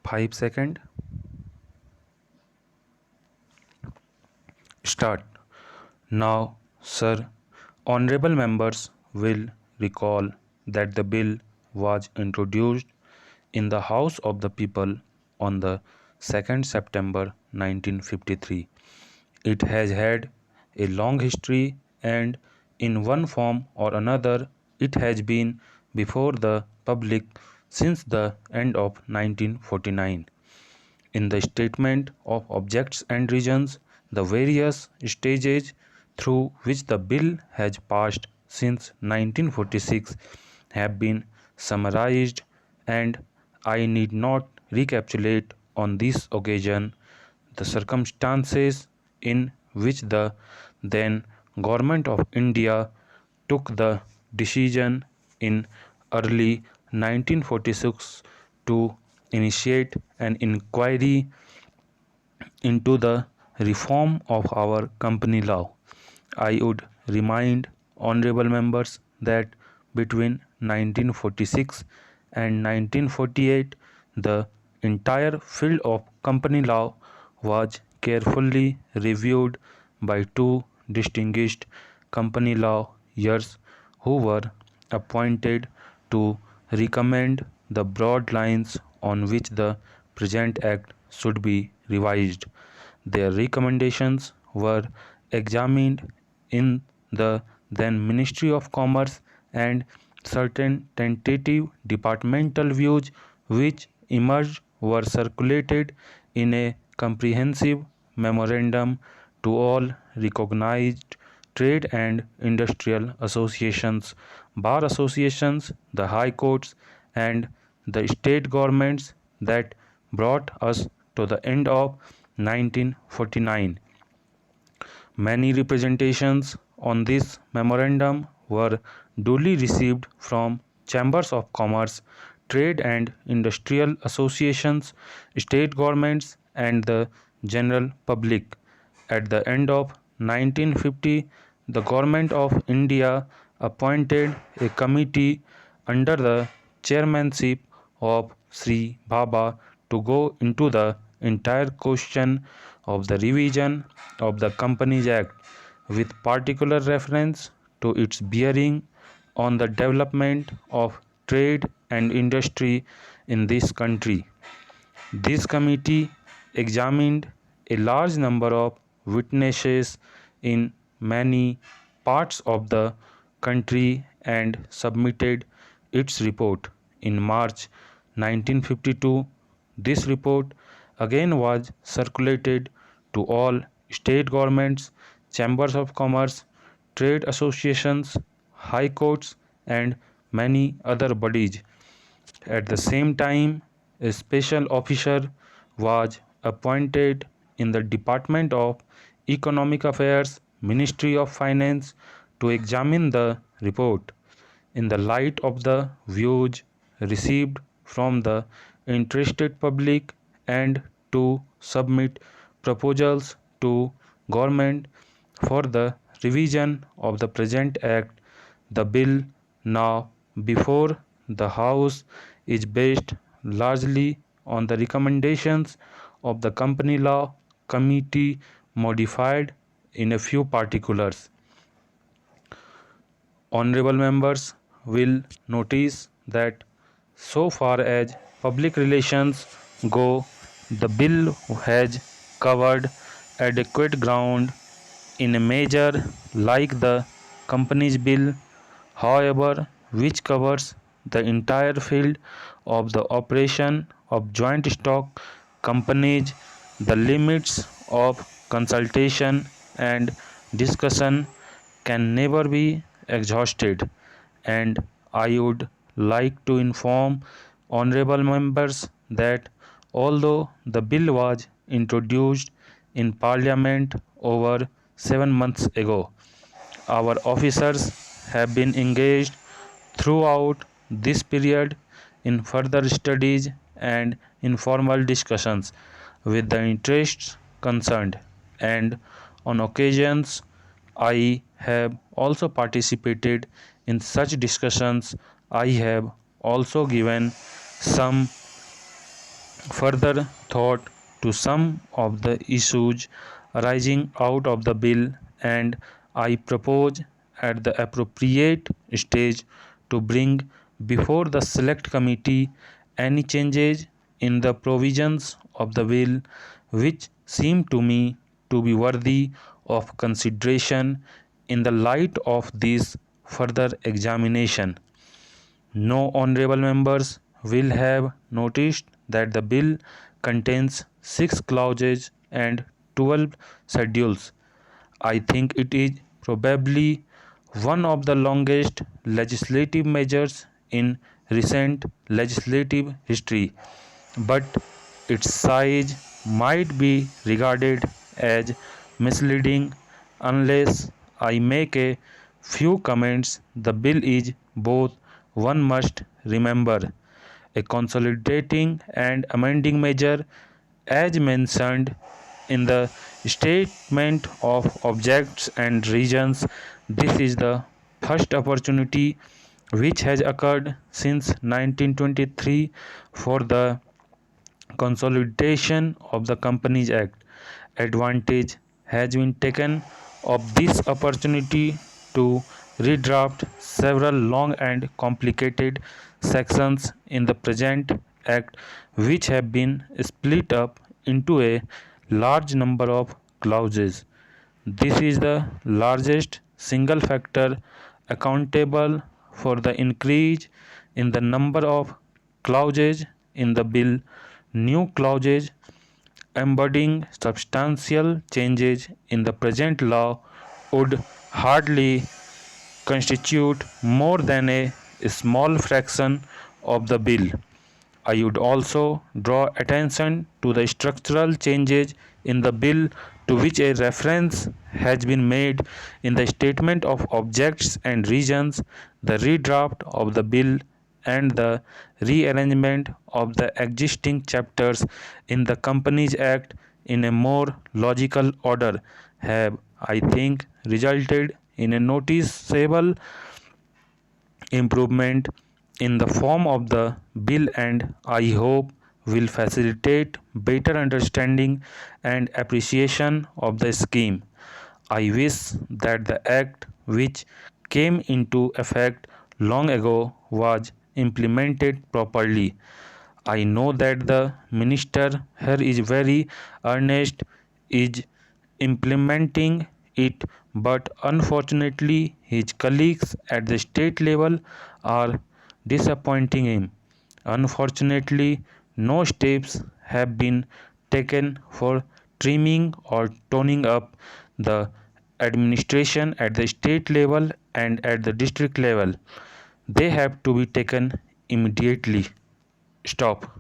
5 seconds. Start. Now, sir, honorable members will recall that the bill was introduced in the House of the People on the 2nd September 1953. It has had a long history and in one form or another it has been before the public since the end of 1949. In the statement of objects and reasons, the various stages through which the bill has passed since 1946 have been summarized, and I need not recapitulate on this occasion the circumstances in which the then Government of India took the decision in early 1946 to initiate an inquiry into the reform of our company law. I would remind honorable members that between 1946 and 1948, the entire field of company law was carefully reviewed by two distinguished company lawyers who were appointed to recommend the broad lines on which the present act should be revised. Their recommendations were examined in the then Ministry of Commerce, and certain tentative departmental views which emerged were circulated in a comprehensive memorandum to all recognized trade and industrial associations, bar associations, the high courts, and the state governments that brought us to the end of 1949. Many representations on this memorandum were duly received from chambers of commerce, trade and industrial associations, state governments, and the general public. At the end of 1950, the Government of India appointed a committee under the chairmanship of Sri Bhabha to go into the entire question of the revision of the Companies Act with particular reference to its bearing on the development of trade and industry in this country. This committee examined a large number of witnesses in many parts of the country and submitted its report in March 1952. This report again was circulated to all state governments, chambers of commerce, trade associations, high courts, and many other bodies. At the same time, a special officer was appointed in the Department of Economic Affairs, Ministry of Finance, to examine the report in the light of the views received from the interested public and to submit proposals to government for the revision of the present act. The bill now before the House is based largely on the recommendations of the Company Law Committee, modified in a few particulars. Honorable members will notice that so far as public relations go, the bill has covered adequate ground in a measure like the Companies Bill, however, which covers the entire field of the operation of joint stock companies. The limits of consultation and discussion can never be exhausted, and I would like to inform honorable members that although the bill was introduced in Parliament over 7 months ago, our officers have been engaged throughout this period in further studies and informal discussions with the interests concerned, and on occasions I have also participated in such discussions. I have also given some further thought to some of the issues arising out of the bill, and I propose at the appropriate stage to bring before the select committee any changes in the provisions of the bill which seem to me to be worthy of consideration in the light of this further examination. No honorable members will have noticed that the bill contains 6 clauses and 12 schedules. I think it is probably one of the longest legislative measures in recent legislative history, but its size might be regarded as misleading unless I make a few comments. The bill is both, one must remember, a consolidating and amending measure as mentioned in the statement of objects and reasons. This is the first opportunity which has occurred since 1923 for the consolidation of the Companies Act. Advantage has been taken of this opportunity to redraft several long and complicated sections in the present Act, which have been split up into a large number of clauses. This is the largest single factor accountable for the increase in the number of clauses in the bill. New clauses embodying substantial changes in the present law would hardly constitute more than a small fraction of the bill. I would also draw attention to the structural changes in the bill to which a reference has been made in the statement of objects and reasons. The redraft of the bill and the rearrangement of the existing chapters in the Companies Act in a more logical order have, I think, resulted in a noticeable improvement in the form of the bill, and I hope will facilitate better understanding and appreciation of the scheme. I wish that the act, which came into effect long ago, was implemented properly. I know that the minister here is very earnest is implementing it, but unfortunately his colleagues at the state level are disappointing him. Unfortunately, no steps have been taken for trimming or toning up the administration at the state level and at the district level. They have to be taken immediately. Stop.